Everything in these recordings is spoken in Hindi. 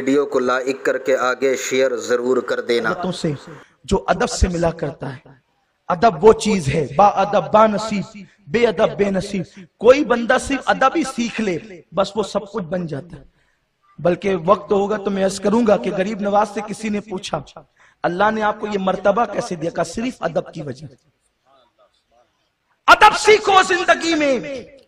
वीडियो को लाइक करके आगे शेयर जरूर कर देना। से जो अदब से मिला करता है, अदब वो चीज है, बा अदब बा नसीब, बेअदब बेनसीब। कोई बंदा सिर्फ अदब ही सीख ले बस वो सब कुछ बन जाता है। बल्कि वक्त होगा तो मैं अर्ज करूंगा कि गरीब नवाज से किसी ने पूछा अल्लाह ने आपको ये मर्तबा कैसे दिया? का सिर्फ अदब की वजह। अदब सीखो जिंदगी में।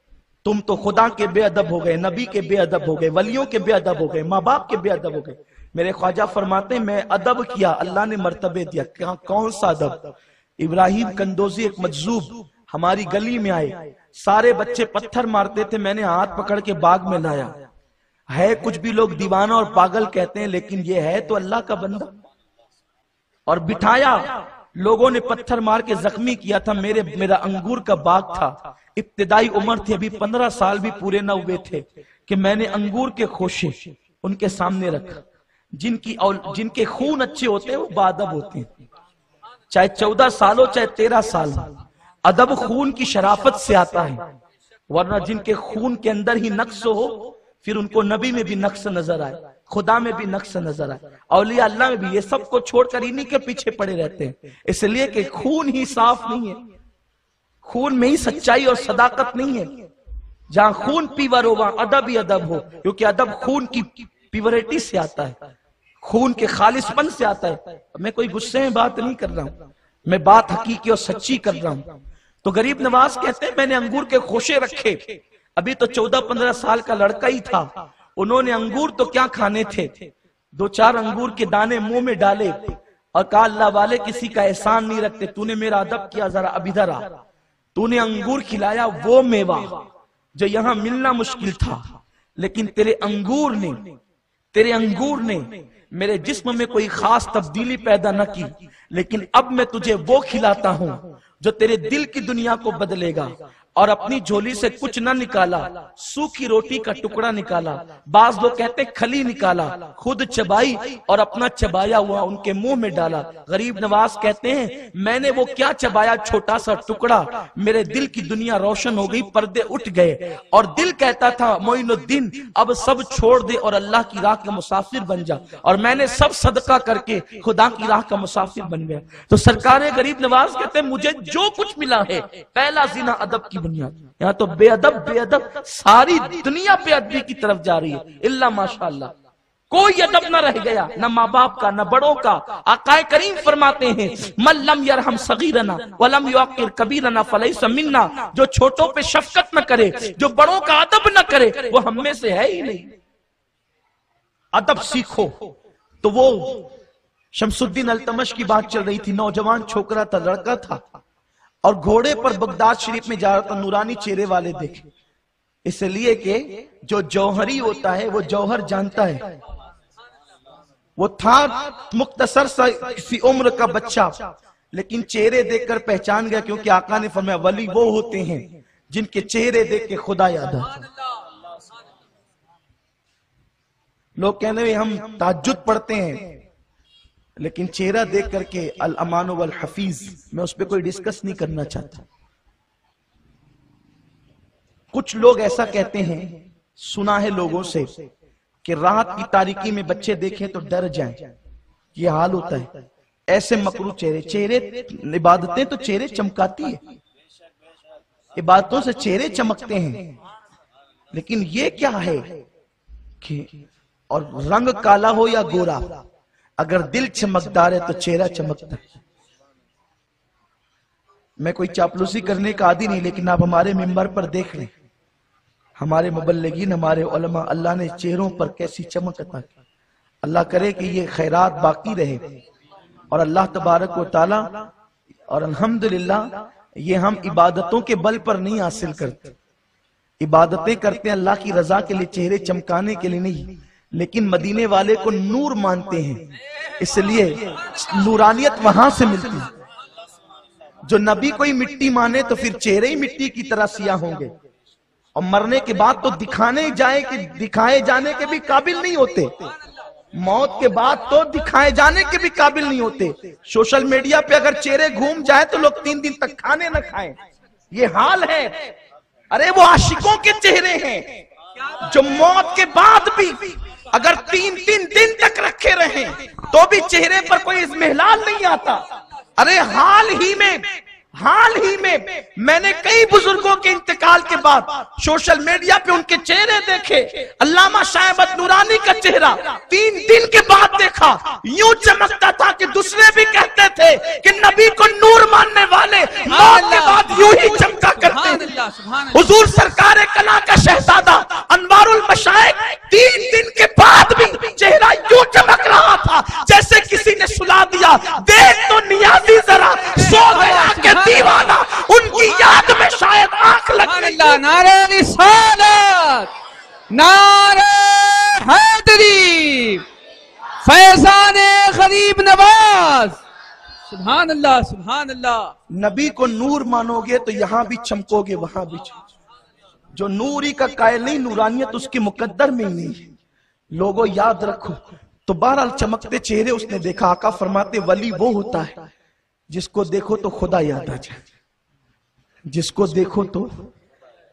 तुम तो खुदा के बेअदब हो गए, नबी के बेअदब हो गए, वलियों के बेअदब हो गए, माँ बाप के बेअदब हो गए। मेरे ख्वाजा फरमाते हैं मैं अदब किया, अल्लाह ने मर्तबे दिया। कौन सा अदब? इब्राहिम कंदोजी एक मजजूब हमारी गली में आए, सारे बच्चे पत्थर मारते थे, मैंने हाथ पकड़ के बाग में लाया। है कुछ भी लोग दीवाना और पागल कहते हैं, लेकिन ये है तो अल्लाह का बंदा। और बिठाया, लोगों ने पत्थर मार के जख्मी किया था। मेरा अंगूर का बाग था, इब्तिदाई उम्र थी, अभी 15 साल भी पूरे न हुए थे कि मैंने अंगूर के खोशे उनके सामने रखा। जिनके खून अच्छे होते हैं वो बाअदब होते हैं, चाहे 14 साल हो चाहे 13 साल। अदब खून की शराफत से आता है, वरना जिनके खून के अंदर ही नक्स हो फिर उनको नबी में भी नक्स नजर आए, खुदा में भी नक्स नजर आए, औलिया अल्लाह में भी। ये सबको छोड़कर इन्हीं के पीछे पड़े रहते हैं, इसलिए कि खून ही साफ नहीं है, खून में ही सच्चाई और सदाकत नहीं है। जहां खून पीवर हो वहां अदब ही अदब हो, क्योंकि अदब खून की प्योरिटी से आता है, खून के खालिसपन से आता है। मैं कोई गुस्से में बात नहीं कर रहा हूं, मैं बात हकीकी और सच्ची कर रहा हूं। तो गरीब नवाज कहते हैं मैंने अंगूर के खोशे रखे, अभी तो 14-15 साल का लड़का ही था। उन्होंने अंगूर तो क्या खाने थे, 2-4 अंगूर के दाने मुंह में डाले और कहा अल्लाह वाले किसी का एहसान नहीं रखते, तूने मेरा अदब किया, जरा अब इधर आ। तूने अंगूर खिलाया, वो मेवा जो यहां मिलना मुश्किल था, लेकिन तेरे अंगूर ने मेरे जिस्म में कोई खास तब्दीली पैदा न की, लेकिन अब मैं तुझे वो खिलाता हूं जो तेरे दिल की दुनिया को बदलेगा। और अपनी झोली से कुछ न निकाला, सूखी रोटी का टुकड़ा निकाला, बाज लोग कहते खली निकाला, खुद चबाई और अपना चबाया हुआ उनके मुंह में डाला। गरीब नवाज कहते हैं मैंने वो क्या चबाया, छोटा सा टुकड़ा, मेरे दिल की दुनिया रोशन हो गई, पर्दे उठ गए। और दिल कहता था मोइनुद्दीन अब सब छोड़ दे और अल्लाह की राह का मुसाफिर बन जा, और मैंने सब सदका करके खुदा की राह का मुसाफिर बन गया। तो सरकार गरीब नवाज कहते हैं मुझे जो कुछ मिला है पहला जिना अदब की बुनियाद। यहाँ तो बेअदब सारी दुनिया बेअदबी की तरफ जा रही है, इल्ला माशाअल्लाह कोई अदब न रह गया, न माँ बाप का न बड़ों का। आकाए करीम फरमाते हैं मल्लम यरहम सगीरना वलम युअक्किर कबीरना फलैसा मिन्ना, जो छोटों पे शफकत न करे, जो बड़ों का अदब न करे, वो हम में से है ही नहीं। अदब सीखो। तो वो शमसुद्दीन अल्तमश की बात चल रही थी, नौजवान छोकरा था, लड़का था, और घोड़े पर बगदाद शरीफ में जा रहा था, नूरानी चेहरे वाले देखे, इसलिए कि जो जौहरी होता है वो जौहर जानता है। वो था मुख्तसर सा किसी उम्र का बच्चा, लेकिन चेहरे देखकर पहचान गया, क्योंकि आका ने फरमाया वली वो होते हैं जिनके चेहरे देख के खुदा याद आता। लोग कहने में हम ताज्जुद पढ़ते हैं, लेकिन चेहरा देख करके अल अमान वल हफीज, मैं उस पर कोई डिस्कस नहीं करना चाहता। कुछ लोग ऐसा कहते हैं, सुना है लोगों से, कि रात की तारीकी में बच्चे देखें तो डर जाएं, ये हाल होता है। ऐसे मकरू चेहरे इबादतें तो चेहरे चमकाती है, इबादतों से चेहरे चमकते हैं, लेकिन ये क्या है कि और रंग काला हो या गोरा, अगर दिल चमकदार है तो चेहरा चमकता है। मैं कोई चापलूसी करने का आदी नहीं, लेकिन आप हमारे मिंबर पर देख लें, हमारे मुबल्लिगीन, हमारे उलमा, अल्लाह ने चेहरों पर कैसी चमक अता की। अल्लाह करे कि ये खैरात बाकी रहे, और अल्लाह तबारक व तआला, और अल्हम्दुलिल्लाह ये हम इबादतों के बल पर नहीं हासिल करते, इबादतें करते हैं अल्लाह की रजा के लिए, चेहरे चमकाने के लिए नहीं, लेकिन मदीने वाले को नूर मानते हैं, इसलिए नूरानियत वहां से मिलती है। जो नबी को ही मिट्टी माने तो फिर चेहरे ही मिट्टी की तरह सियाह होंगे, और मरने के बाद तो दिखाए जाने के भी काबिल नहीं होते, मौत के बाद तो दिखाए जाने के भी काबिल नहीं होते। सोशल मीडिया पे अगर चेहरे घूम जाए तो लोग 3 दिन तक खाने न खाएं, ये हाल है। अरे वो आशिकों के चेहरे हैं जो मौत के बाद भी अगर 3-3 दिन चेहरे पर कोई इस्मेहलाल नहीं आता। अरे हाल ही में मैंने कई बुजुर्गों के इंतकाल के बाद सोशल मीडिया पे उनके चेहरे देखे। अल्लामा शाह अहमद नूरानी का चेहरा 3 दिन के बाद देखा, यूं चमकता था कि दूसरे भी कहते थे कि नबी को नूर मानने वाले मौत के बाद यूं ही चमका करते। हुजूर सरकार कला का शहजादा अनवारुल मशाइख 3 दिन के बाद भी चेहरा यूं चमक रहा था जैसे किसी ने सुला दिया। देख तो नियाजी जरा सो गया के दीवाना, उनकी याद में शायद आंख लग गई। नारे रिसालत, नारे हैदरी, फैजाने गरीब नवाज। सुभान अल्लाह, सुभान अल्लाह। नबी को नूर मानोगे तो यहां भी चमकोगे, वहां भी चमकोगे। जो नूरी का कायल नहीं, नूरानियत उसके मुकद्दर में ही नहीं है। लोगों याद रखो। तो बहरहाल चमकते चेहरे उसने देखा। आका फरमाते वली वो होता है जिसको देखो तो खुदा याद आ जाए, जिसको देखो तो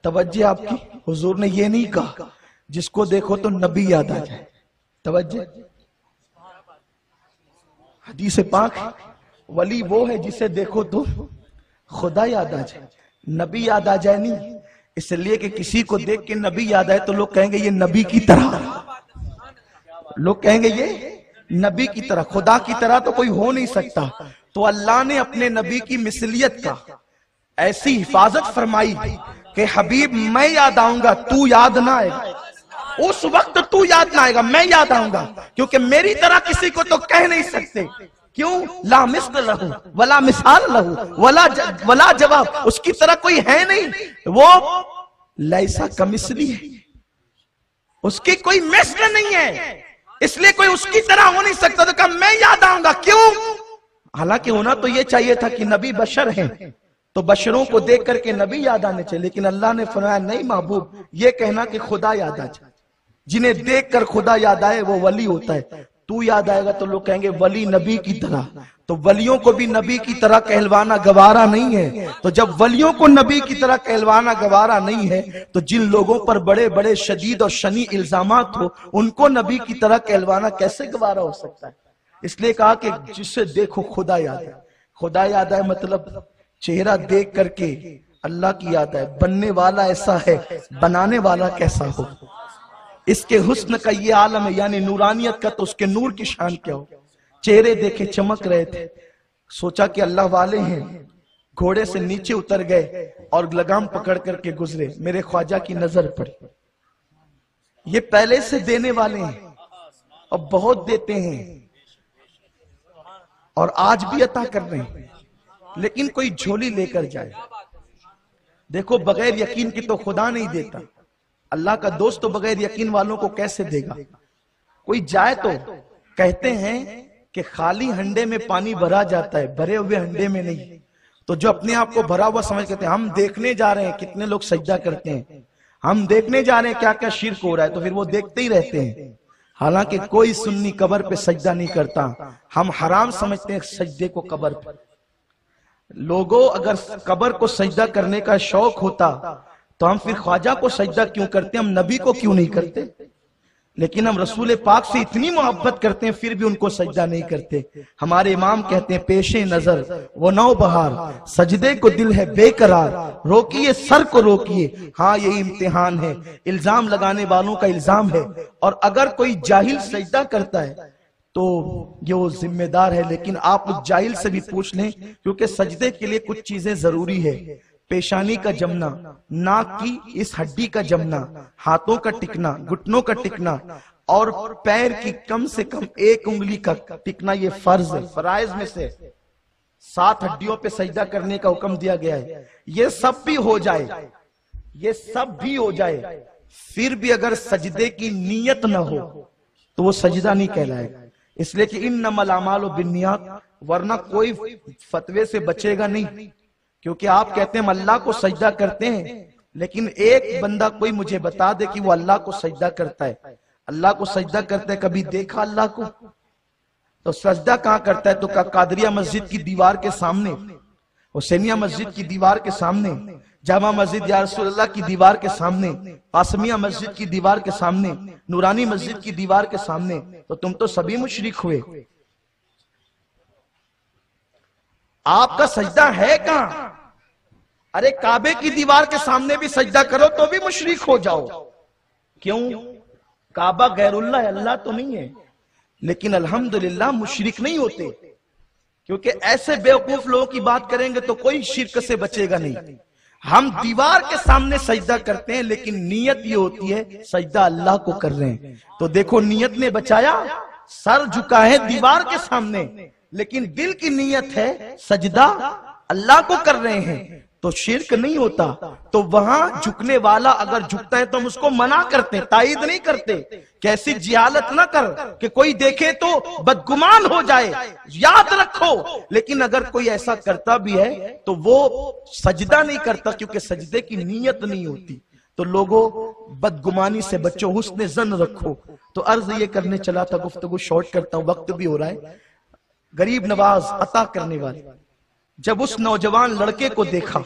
तवज्जो आपकी। हुजूर ने ये नहीं कहा जिसको देखो तो नबी याद आ जाए, तवज्जो। हदीस पाक, वली वो है जिसे देखो तो खुदा याद आ जाए, नबी याद आ जाए नहीं। इसलिए कि किसी को देख के नबी याद आए तो लोग कहेंगे ये नबी की तरह, लोग कहेंगे ये नबी की तरह। खुदा की तरह तो कोई हो नहीं सकता। तो अल्लाह ने अपने नबी की मिसलियत का ऐसी हिफाजत फरमाई कि हबीब मैं याद आऊंगा, तू याद ना आएगा। उस वक्त तू याद ना आएगा, मैं याद आऊंगा, क्योंकि मेरी तरह किसी को तो कह नहीं सकते। क्यों? ला मिस्ल लहू वला मिसाल लहू वला जवाब, उसकी तरह कोई है नहीं। वो लैसा कमिसली है, उसकी कोई मिस्ल नहीं है, इसलिए कोई उसकी तरह हो नहीं सकता। तो कहा मैं याद आऊंगा। क्यों? हालांकि होना तो ये चाहिए था कि नबी बशर हैं तो बशरों को देख करके नबी याद आने चाहिए, लेकिन अल्लाह ने फरमाया नहीं महबूब, ये कहना कि खुदा याद आ जाए। जिन्हें देख कर खुदा याद आए वो वली होता है। तू याद आएगा तो लोग कहेंगे वली नबी की तरह। तो वलियों को भी नबी की तरह कहलवाना गवारा नहीं है। तो जब वलियों को नबी की तरह कहलवाना गवारा नहीं है तो जिन लोगों पर बड़े बड़े शदीद और शनी इल्जामात हो उनको नबी की तरह कहलवाना कैसे गवारा हो सकता है। इसलिए कहा कि जिसे देखो खुदा याद है। खुदा याद है मतलब चेहरा देख करके अल्लाह की याद है। बनने वाला ऐसा है, बनाने वाला कैसा हो। इसके हुस्न का ये आलम है, यानी नूरानियत का, तो उसके नूर की शान क्या हो। चेहरे देखे चमक रहे थे, सोचा कि अल्लाह वाले हैं, घोड़े से नीचे उतर गए और लगाम पकड़ करके गुजरे। मेरे ख्वाजा की नजर पड़ी, ये पहले से देने वाले हैं और बहुत देते हैं और आज भी अता कर रहे हैं, लेकिन कोई झोली लेकर जाए। देखो बगैर यकीन की तो खुदा नहीं देता। अल्लाह का दोस्त तो बगैर यकीन वालों को कैसे देगा। कोई जाए तो कहते हैं कि खाली हंडे में पानी भरा जाता है, भरे हुए हंडे में नहीं। तो जो अपने आप को भरा हुआ समझ करते हैं, हम देखने जा रहे हैं कितने लोग सजदा करते हैं, हम देखने जा रहे हैं क्या क्या शिर्क हो रहा है, तो फिर वो देखते ही रहते हैं। हालांकि कोई सुन्नी कब्र पे सजदा नहीं करता। हम हराम समझते हैं सजदे को कब्र पर। लोगों अगर कब्र को सजदा करने का शौक होता तो हम फिर ख्वाजा को सजदा क्यों करते, हम नबी को क्यों नहीं करते। लेकिन हम रसूल पाक से इतनी मोहब्बत करते हैं फिर भी उनको सजदा नहीं करते। हमारे इमाम कहते हैं पेशे नजर वो नौ बहार, सजदे को दिल है बेकरार, रोकिए सर को रोकिए, हाँ ये इम्तिहान है, इल्जाम लगाने वालों का इल्जाम है। और अगर कोई जाहिल सजदा करता है तो ये वो जिम्मेदार है। लेकिन आप उस जाहिल से भी पूछ लें, क्योंकि सजदे के लिए कुछ चीजें जरूरी है। पेशानी का जमना, नाक की इस हड्डी का जमना, हाथों का टिकना, घुटनों का टिकना और पैर की कम से कम 1 उंगली का टिकना, ये फर्ज है। फराइज में से 7 हड्डियों पे सजदा करने का हुक्म दिया गया है। ये सब भी हो जाए, ये सब भी हो जाए, फिर भी अगर सजदे की नीयत ना हो तो वो सजदा नहीं कहलाएगा। इसलिए कि इन्नमल अमालु बिन्नियात, वरना कोई फतवे से बचेगा नहीं। क्योंकि आप कहते हैं हम अल्लाह को सजदा करते हैं, लेकिन एक बंदा कोई मुझे बता दे कि वो अल्लाह को सजदा करता है। अल्लाह को सजदा करता है, कभी देखा अल्लाह को? तो सजदा कहाँ करता है? तो कादरिया मस्जिद की दीवार के सामने, हुसैनिया मस्जिद की दीवार के सामने, जामा मस्जिद या रसूलुल्लाह की दीवार के सामने, कासमिया मस्जिद की दीवार के सामने, नूरानी मस्जिद की दीवार के सामने। तो तुम तो सभी मुशरिक हुए। आपका सजदा है कहां? अरे काबे की दीवार के सामने भी सजदा करो तो भी मुशरिक हो जाओ। क्यों? काबा गैरुल्लाह, अल्लाह तो नहीं है। लेकिन अल्हम्दुलिल्लाह मुशरिक नहीं होते, क्योंकि ऐसे बेवकूफ लोगों की बात करेंगे तो कोई शिर्क से बचेगा नहीं। हम दीवार के सामने सजदा करते हैं, लेकिन नीयत ये होती है सजदा अल्लाह को कर रहे हैं। तो देखो नियत ने बचाया, सर झुका है दीवार के सामने, लेकिन दिल की नियत है सजदा अल्लाह को कर रहे हैं, तो शिर्क नहीं होता। तो वहां झुकने वाला अगर झुकता है तो हम उसको मना करते, तायीद नहीं करते। कैसी जिहालत ना कर कि कोई देखे तो बदगुमान हो जाए, याद रखो। लेकिन अगर कोई ऐसा करता भी है तो वो सजदा नहीं करता, क्योंकि सजदे की नीयत नहीं होती। तो लोगों बदगुमानी से बचो, हुस्न जन रखो। तो अर्ज ये करने चला था, गुफ्तगू शॉर्ट करता हूं, वक्त भी हो रहा है। गरीब नवाज अता करने वाले, जब उस नौजवान लड़के को देखा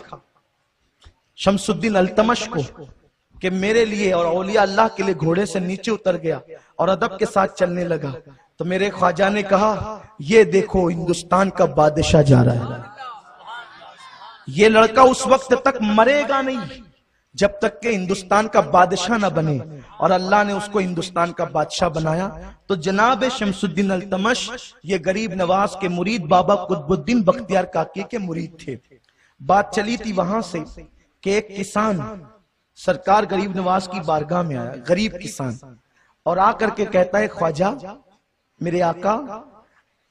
शमसुद्दीन अल्तमश को कि मेरे लिए और औलिया अल्लाह के लिए घोड़े से नीचे उतर गया और अदब के साथ चलने लगा, तो मेरे ख्वाजा ने कहा ये देखो हिंदुस्तान का बादशाह जा रहा है। ये लड़का उस वक्त तक मरेगा नहीं जब तक के हिंदुस्तान का बादशाह ना बने, और अल्लाह ने उसको हिंदुस्तान का बादशाह बनाया। तो जनाब शमसुद्दीन अल्तमश ये गरीब नवाज के मुरीद बाबा कुतुबुद्दीन बख्तियार काकी के मुरीद थे। बात चली थी वहां से कि एक किसान सरकार गरीब नवाज की बारगाह में आया, गरीब किसान, और आकर के कहता है ख्वाजा मेरे आका,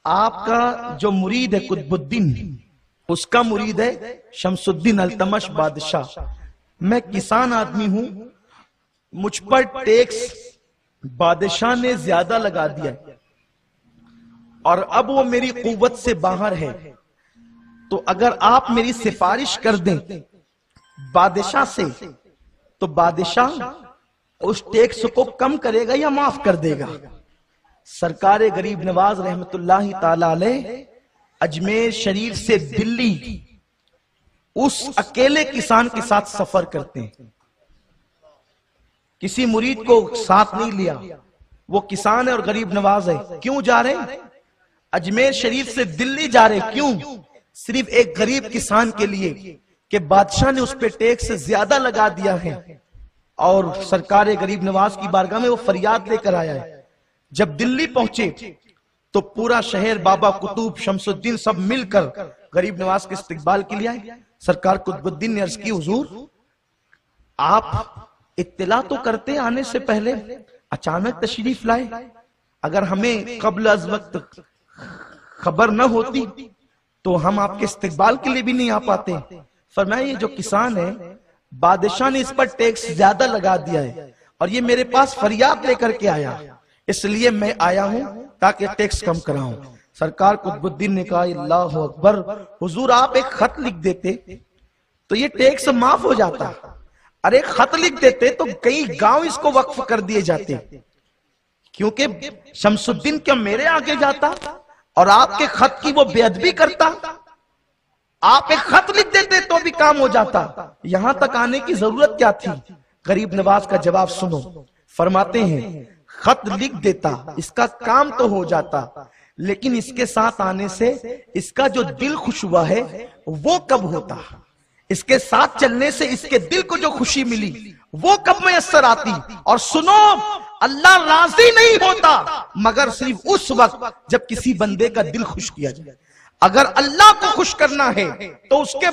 आपका जो मुरीद है कुतुबुद्दीन, उसका मुरीद है शमसुद्दीन अल्तमश बादशाह। मैं किसान आदमी हूं, मुझ पर टैक्स बादशाह ने ज्यादा लगा दिया है और अब वो मेरी कुव्वत से बाहर है। तो अगर आप मेरी सिफारिश कर दें बादशाह से, तो बादशाह उस टैक्स को कम करेगा या माफ कर देगा। सरकार गरीब नवाज रहमतुल्लाहि ताला अलैह अजमेर शरीफ से दिल्ली उस अकेले किसान के साथ सफर करते हैं, किसी मुरीद को साथ नहीं लिया। वो किसान है और गरीब नवाज है। क्यों जा रहे हैं? अजमेर शरीफ से दिल्ली जा रहे। क्यों? सिर्फ एक गरीब किसान के लिए कि बादशाह ने उस पे टैक्स ज्यादा लगा दिया है। और सरकार गरीब नवाज की बारगाह में वो फरियाद लेकर आया है। जब दिल्ली पहुंचे तो पूरा शहर, बाबा कुतुब, शमसुद्दीन सब मिलकर गरीब नवाज के इस्तकबाल के लिए आए। सरकार कुतुबुद्दीन ने अर्ज की हुजूर आप इत्तला तो करते आने से पहले, अचानक तशरीफ लाए। अगर हमें कब्ल अज वक्त खबर न होती तो हम आपके इस्तकबाल के लिए भी नहीं आ पाते। फरमाया ये जो किसान है बादशाह ने इस पर टैक्स ज्यादा लगा दिया है और ये मेरे पास फरियाद लेकर के आया, इसलिए मैं आया हूं ताकि टैक्स कम कराऊं। सरकार कुतुबुद्दीन ने कहा अल्लाह अकबर, हुजूर आप एक खत लिख देते तो ये टैक्स माफ हो जाता। अरे खत लिख देते तो कई गांव इसको वक्फ कर दिए जाते, क्योंकि शमसुद्दीन क्या मेरे आगे जाता और आपके खत की वो बेअदबी करता। आप एक खत लिख देते तो भी काम हो जाता, यहां तक आने की जरूरत क्या थी? गरीब नवाज का जवाब सुनो। फरमाते हैं खत लिख देता, इसका काम तो हो जाता, लेकिन इसके साथ आने से इसका जो दिल खुश हुआ है वो कब होता? इसके साथ चलने से इसके दिल को जो खुशी मिली वो कब मैसर आती? और सुनो, अल्लाह राजी नहीं होता मगर सिर्फ उस वक्त जब किसी बंदे का दिल खुश किया जाए। अगर अल्लाह को खुश करना है तो उसके